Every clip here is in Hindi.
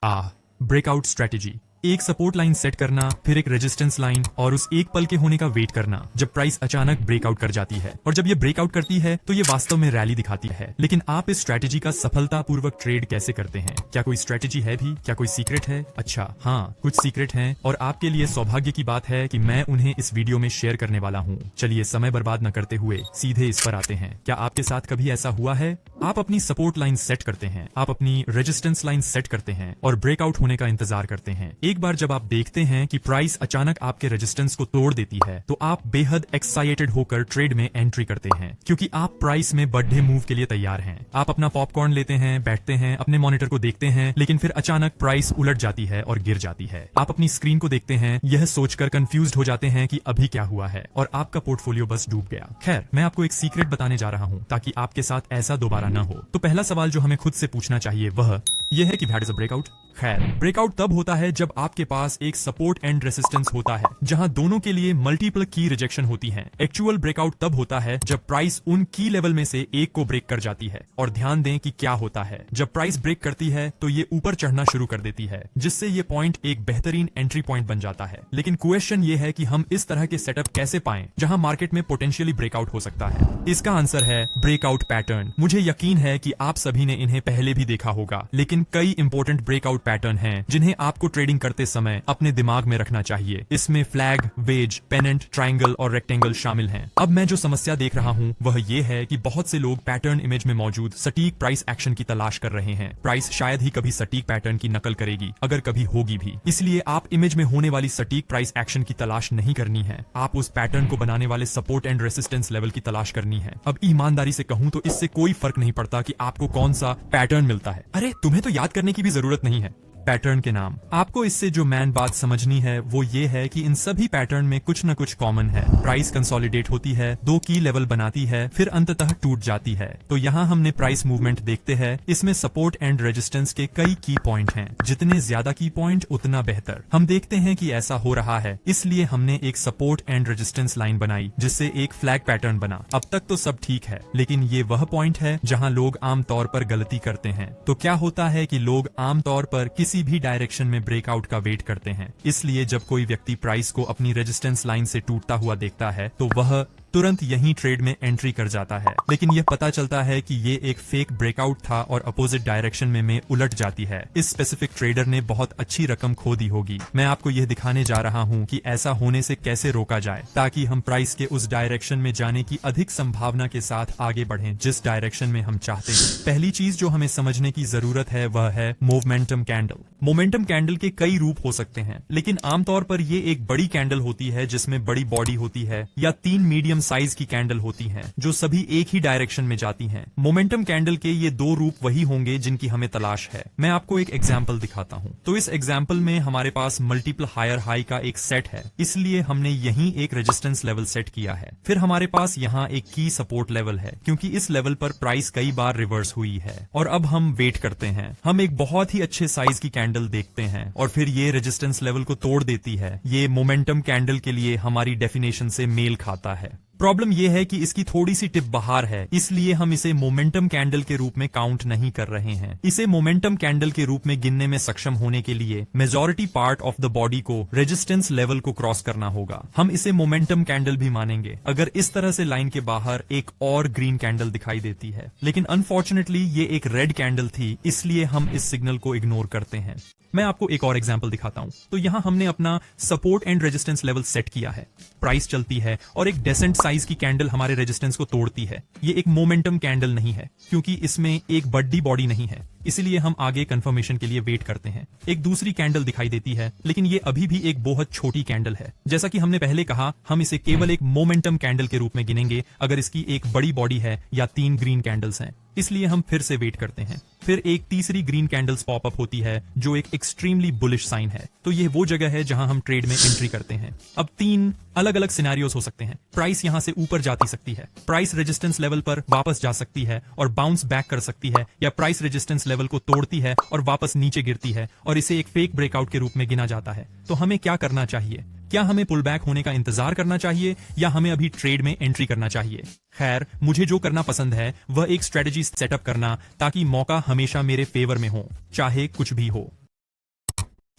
Breakout strategy. एक सपोर्ट लाइन सेट करना, फिर एक रेजिस्टेंस लाइन और उस एक पल के होने का वेट करना जब प्राइस अचानक ब्रेकआउट कर जाती है। और जब ये ब्रेकआउट करती है तो ये वास्तव में रैली दिखाती है। लेकिन आप इस स्ट्रेटेजी का सफलतापूर्वक ट्रेड कैसे करते हैं? क्या कोई स्ट्रेटेजी है भी? क्या कोई सीक्रेट है? अच्छा हाँ, कुछ सीक्रेट हैं और आपके लिए सौभाग्य की बात है कि मैं उन्हें इस वीडियो में शेयर करने वाला हूँ। चलिए समय बर्बाद न करते हुए सीधे इस पर आते हैं। क्या आपके साथ कभी ऐसा हुआ है? आप अपनी सपोर्ट लाइन सेट करते हैं, आप अपनी रेजिस्टेंस लाइन सेट करते हैं और ब्रेकआउट होने का इंतजार करते हैं। एक बार जब आप देखते हैं कि प्राइस अचानक आपके रेजिस्टेंस को तोड़ देती है तो आप बेहद एक्साइटेड होकर ट्रेड में एंट्री करते हैं, क्योंकि आप प्राइस में बड़े मूव के लिए तैयार हैं। आप अपना पॉपकॉर्न लेते हैं, बैठते हैं, अपने मॉनिटर को देखते हैं, लेकिन फिर अचानक प्राइस उलट जाती है और गिर जाती है। आप अपनी स्क्रीन को देखते हैं, यह सोचकर कंफ्यूज्ड हो जाते हैं कि अभी क्या हुआ है और आपका पोर्टफोलियो बस डूब गया। खैर, मैं आपको एक सीक्रेट बताने जा रहा हूं ताकि आपके साथ ऐसा दोबारा न हो। तो पहला सवाल जो हमें खुद से पूछना चाहिए वह यह है कि व्हाट इज अ ब्रेकआउट। खैर, ब्रेकआउट तब होता है जब आपके पास एक सपोर्ट एंड रेसिस्टेंस होता है जहां दोनों के लिए मल्टीपल की रिजेक्शन होती है। एक्चुअल ब्रेकआउट तब होता है जब प्राइस उन की लेवल में से एक को ब्रेक कर जाती है। और ध्यान दें कि क्या होता है, जब प्राइस ब्रेक करती है तो ये ऊपर चढ़ना शुरू कर देती है, जिससे ये पॉइंट एक बेहतरीन एंट्री पॉइंट बन जाता है। लेकिन क्वेश्चन ये है कि हम इस तरह के सेटअप कैसे पाएं जहां मार्केट में पोटेंशियली ब्रेकआउट हो सकता है। इसका आंसर है ब्रेकआउट पैटर्न। मुझे यकीन है कि आप सभी ने इन्हें पहले भी देखा होगा, लेकिन कई इंपॉर्टेंट ब्रेकआउट पैटर्न हैं जिन्हें आपको ट्रेडिंग करते समय अपने दिमाग में रखना चाहिए। इसमें फ्लैग, वेज, पेनेंट, ट्रायंगल और रेक्टेंगल शामिल हैं। अब मैं जो समस्या देख रहा हूं वह ये है कि बहुत से लोग पैटर्न इमेज में मौजूद सटीक प्राइस एक्शन की तलाश कर रहे हैं। प्राइस शायद ही कभी सटीक पैटर्न की नकल करेगी, अगर कभी होगी भी। इसलिए आप इमेज में होने वाली सटीक प्राइस एक्शन की तलाश नहीं करनी है, आप उस पैटर्न को बनाने वाले सपोर्ट एंड रेसिस्टेंस लेवल की तलाश करनी है। अब ईमानदारी से कहूं तो इससे कोई फर्क नहीं पड़ता कि आपको कौन सा पैटर्न मिलता है। अरे, तुम्हें तो याद करने की भी जरूरत नहीं है पैटर्न के नाम। आपको इससे जो मैन बात समझनी है वो ये है कि इन सभी पैटर्न में कुछ न कुछ कॉमन है। प्राइस कंसोलिडेट होती है, दो की लेवल बनाती है, फिर अंततः टूट जाती है। तो यहाँ हमने प्राइस मूवमेंट देखते हैं। इसमें सपोर्ट एंड रेजिस्टेंस के कई की पॉइंट हैं। जितने ज्यादा की पॉइंट उतना बेहतर। हम देखते हैं कि ऐसा हो रहा है, इसलिए हमने एक सपोर्ट एंड रेजिस्टेंस लाइन बनाई जिससे एक फ्लैग पैटर्न बना। अब तक तो सब ठीक है, लेकिन ये वह पॉइंट है जहाँ लोग आमतौर पर गलती करते हैं। तो क्या होता है कि लोग आमतौर पर किसी भी डायरेक्शन में ब्रेकआउट का वेट करते हैं। इसलिए जब कोई व्यक्ति प्राइस को अपनी रेजिस्टेंस लाइन से टूटता हुआ देखता है तो वह तुरंत यही ट्रेड में एंट्री कर जाता है। लेकिन यह पता चलता है कि ये एक फेक ब्रेकआउट था और अपोजिट डायरेक्शन में उलट जाती है। इस स्पेसिफिक ट्रेडर ने बहुत अच्छी रकम खो दी होगी। मैं आपको यह दिखाने जा रहा हूं कि ऐसा होने से कैसे रोका जाए ताकि हम प्राइस के उस डायरेक्शन में जाने की अधिक संभावना के साथ आगे बढ़ें जिस डायरेक्शन में हम चाहते हैं। पहली चीज जो हमें समझने की जरूरत है वह है मोमेंटम कैंडल। मोमेंटम कैंडल के कई रूप हो सकते हैं, लेकिन आमतौर पर ये एक बड़ी कैंडल होती है जिसमें बड़ी बॉडी होती है, या तीन मीडियम साइज की कैंडल होती हैं जो सभी एक ही डायरेक्शन में जाती हैं। मोमेंटम कैंडल के ये दो रूप वही होंगे जिनकी हमें तलाश है। मैं आपको एक एग्जांपल दिखाता हूं। तो इस एग्जांपल में हमारे पास मल्टीपल हायर हाई का एक सेट है, इसलिए हमने यहीं एक रेजिस्टेंस लेवल सेट किया है। फिर हमारे पास यहाँ एक की सपोर्ट लेवल है, क्योंकि इस लेवल पर प्राइस कई बार रिवर्स हुई है। और अब हम वेट करते हैं। हम एक बहुत ही अच्छे साइज की कैंडल देखते हैं और फिर ये रेजिस्टेंस लेवल को तोड़ देती है। ये मोमेंटम कैंडल के लिए हमारी डेफिनेशन से मेल खाता है। प्रॉब्लम यह है कि इसकी थोड़ी सी टिप बाहर है, इसलिए हम इसे मोमेंटम कैंडल के रूप में काउंट नहीं कर रहे हैं। इसे मोमेंटम कैंडल के रूप में गिनने में सक्षम होने के लिए majority part of the body को रेजिस्टेंस लेवल को क्रॉस करना होगा। हम इसे मोमेंटम कैंडल भी मानेंगे अगर इस तरह से लाइन के बाहर एक और ग्रीन कैंडल दिखाई देती है। लेकिन अनफॉर्चुनेटली ये एक रेड कैंडल थी, इसलिए हम इस सिग्नल को इग्नोर करते हैं। मैं आपको एक और एग्जांपल दिखाता हूं। तो यहां हमने अपना support and resistance level set किया है। प्राइस चलती है और एक डेसेंट साइज की कैंडल हमारे रेजिस्टेंस को तोड़ती है। ये एक मोमेंटम कैंडल नहीं है, क्योंकि इसमें एक बड़ी बॉडी नहीं है, इसलिए हम आगे कंफर्मेशन के लिए वेट करते हैं। एक दूसरी कैंडल दिखाई देती है, लेकिन ये अभी भी एक बहुत छोटी कैंडल है। जैसा कि हमने पहले कहा, हम इसे केवल एक मोमेंटम कैंडल के रूप में गिनेंगे अगर इसकी एक बड़ी बॉडी है या तीन ग्रीन कैंडल्स हैं। इसलिए हम फिर से वेट करते हैं। फिर एक तीसरी ग्रीन कैंडल्स पॉप अप होती है जो एक एक्सट्रीमली बुलिश साइन है। तो ये वो जगह है जहां हम ट्रेड में एंट्री करते हैं। अब तीन अलग अलग सिनेरियोस हो सकते हैं। प्राइस यहां से ऊपर जाती सकती है, प्राइस रेजिस्टेंस लेवल पर वापस जा सकती है और बाउंस बैक कर सकती है, या प्राइस रेजिस्टेंस लेवल को तोड़ती है और वापस नीचे गिरती है और इसे एक फेक ब्रेकआउट के रूप में गिना जाता है। तो हमें क्या करना चाहिए? क्या हमें पुल बैक होने का इंतजार करना चाहिए या हमें अभी ट्रेड में एंट्री करना चाहिए? खैर, मुझे जो करना पसंद है वह एक स्ट्रेटजी सेटअप करना ताकि मौका हमेशा मेरे फेवर में हो, चाहे कुछ भी हो।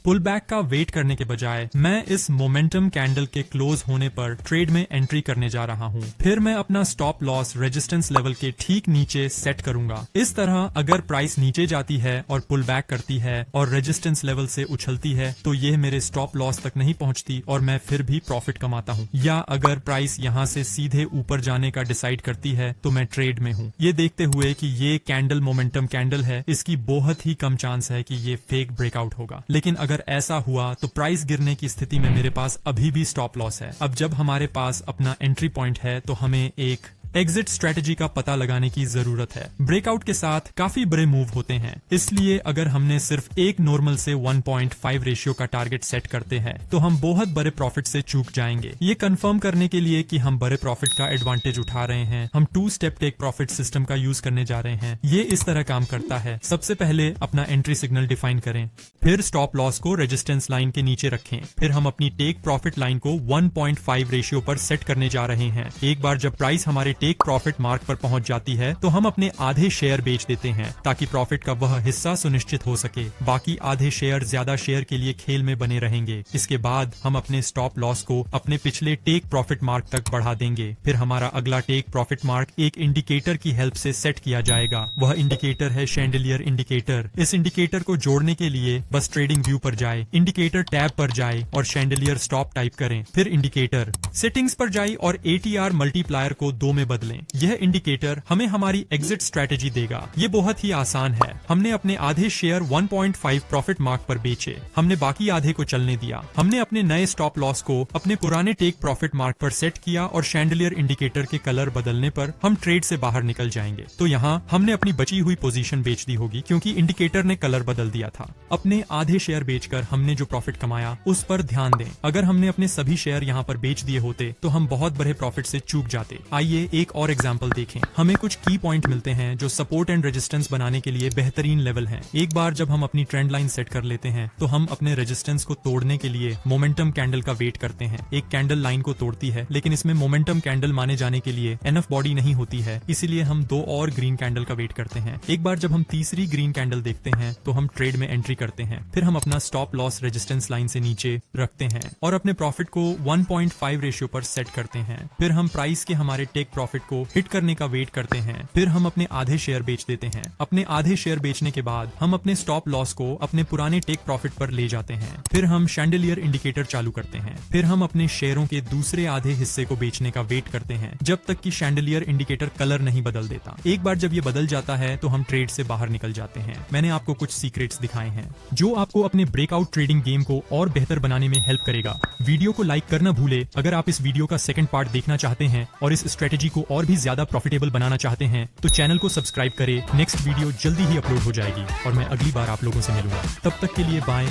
पुल बैक का वेट करने के बजाय मैं इस मोमेंटम कैंडल के क्लोज होने पर ट्रेड में एंट्री करने जा रहा हूँ। फिर मैं अपना स्टॉप लॉस रेजिस्टेंस लेवल के ठीक नीचे सेट करूंगा। इस तरह अगर प्राइस नीचे जाती है और पुल बैक करती है और रेजिस्टेंस लेवल से उछलती है तो ये मेरे स्टॉप लॉस तक नहीं पहुंचती और मैं फिर भी प्रॉफिट कमाता हूँ। या अगर प्राइस यहाँ से सीधे ऊपर जाने का डिसाइड करती है तो मैं ट्रेड में हूँ। ये देखते हुए कि ये कैंडल मोमेंटम कैंडल है, इसकी बहुत ही कम चांस है कि ये फेक ब्रेकआउट होगा। लेकिन अगर ऐसा हुआ तो प्राइस गिरने की स्थिति में मेरे पास अभी भी स्टॉप लॉस है। अब जब हमारे पास अपना एंट्री पॉइंट है तो हमें एक एग्जिट स्ट्रेटजी का पता लगाने की जरूरत है। ब्रेकआउट के साथ काफी बड़े मूव होते हैं, इसलिए अगर हमने सिर्फ एक नॉर्मल से 1.5 रेशियो का टारगेट सेट करते हैं तो हम बहुत बड़े प्रॉफिट से चूक जाएंगे। ये कंफर्म करने के लिए कि हम बड़े प्रॉफिट का एडवांटेज उठा रहे हैं, हम 2 स्टेप टेक प्रॉफिट सिस्टम का यूज करने जा रहे हैं। ये इस तरह काम करता है। सबसे पहले अपना एंट्री सिग्नल डिफाइन करें, फिर स्टॉप लॉस को रेजिस्टेंस लाइन के नीचे रखें, फिर हम अपनी टेक प्रॉफिट लाइन को 1.5 रेशियो पर सेट करने जा रहे हैं। एक बार जब प्राइस हमारे टेक प्रॉफिट मार्क पर पहुंच जाती है तो हम अपने आधे शेयर बेच देते हैं ताकि प्रॉफिट का वह हिस्सा सुनिश्चित हो सके। बाकी आधे शेयर ज्यादा शेयर के लिए खेल में बने रहेंगे। इसके बाद हम अपने स्टॉप लॉस को अपने पिछले टेक प्रॉफिट मार्क तक बढ़ा देंगे। फिर हमारा अगला टेक प्रॉफिट मार्क एक इंडिकेटर की हेल्प से सेट किया जाएगा। वह इंडिकेटर है शैंडिलियर इंडिकेटर। इस इंडिकेटर को जोड़ने के लिए बस ट्रेडिंग व्यू पर जाए, इंडिकेटर टैब पर जाए और शैंडिलियर स्टॉप टाइप करें। फिर इंडिकेटर सेटिंग्स पर जाए और ATR मल्टीप्लायर को 2 में बदलें। यह इंडिकेटर हमें हमारी एग्जिट स्ट्रेटेजी देगा। ये बहुत ही आसान है। हमने अपने आधे शेयर 1.5 प्रॉफिट मार्क पर बेचे, हमने बाकी आधे को चलने दिया, हमने अपने नए स्टॉप लॉस को अपने पुराने टेक प्रॉफिट मार्क पर सेट किया और शैंडिलियर इंडिकेटर के कलर बदलने पर हम ट्रेड से बाहर निकल जाएंगे। तो यहाँ हमने अपनी बची हुई पोजीशन बेच दी होगी क्योंकि इंडिकेटर ने कलर बदल दिया था। अपने आधे शेयर बेचकर हमने जो प्रॉफिट कमाया उस पर ध्यान दें। अगर हमने अपने सभी शेयर यहाँ पर बेच दिए होते तो हम बहुत बड़े प्रॉफिट से चूक जाते। आइए एक और एग्जाम्पल देखें। हमें कुछ की पॉइंट मिलते हैं जो सपोर्ट एंड रेजिस्टेंस बनाने के लिए बेहतरीन लेवल हैं। एक बार जब हम अपनी ट्रेंड लाइन सेट कर लेते हैं तो हम अपने रेजिस्टेंस को तोड़ने के लिए मोमेंटम कैंडल का वेट करते हैं। एक कैंडल लाइन को तोड़ती है लेकिन इसमें मोमेंटम कैंडल माने जाने के लिए एनफ बॉडी नहीं होती है, इसीलिए हम 2 और ग्रीन कैंडल का वेट करते हैं। एक बार जब हम तीसरी ग्रीन कैंडल देखते हैं तो हम ट्रेड में एंट्री करते हैं। फिर हम अपना स्टॉप लॉस रेजिस्टेंस लाइन से नीचे रखते हैं और अपने प्रॉफिट को 1.5 रेशियो पर सेट करते हैं। फिर हम प्राइस के हमारे टेक प्रॉफिट को हिट करने का वेट करते हैं। फिर हम अपने आधे शेयर बेच देते हैं। अपने आधे शेयर बेचने के बाद हम अपने स्टॉप लॉस को अपने पुराने टेक प्रॉफिट पर ले जाते हैं। फिर हम शैंडिलियर इंडिकेटर चालू करते हैं। फिर हम अपने शेयरों के दूसरे आधे हिस्से को बेचने का वेट करते हैं जब तक कि शैंडिलियर इंडिकेटर कलर नहीं बदल देता। एक बार जब ये बदल जाता है तो हम ट्रेड से बाहर निकल जाते हैं। मैंने आपको कुछ सीक्रेट्स दिखाए हैं जो आपको अपने ब्रेकआउट ट्रेडिंग गेम को और बेहतर बनाने में हेल्प करेगा। वीडियो को लाइक करना भूले। अगर आप इस वीडियो का सेकंड पार्ट देखना चाहते हैं और इस स्ट्रेटेजी को और भी ज्यादा प्रॉफिटेबल बनाना चाहते हैं तो चैनल को सब्सक्राइब करें। नेक्स्ट वीडियो जल्दी ही अपलोड हो जाएगी और मैं अगली बार आप लोगों से मिलूंगा। तब तक के लिए बाय।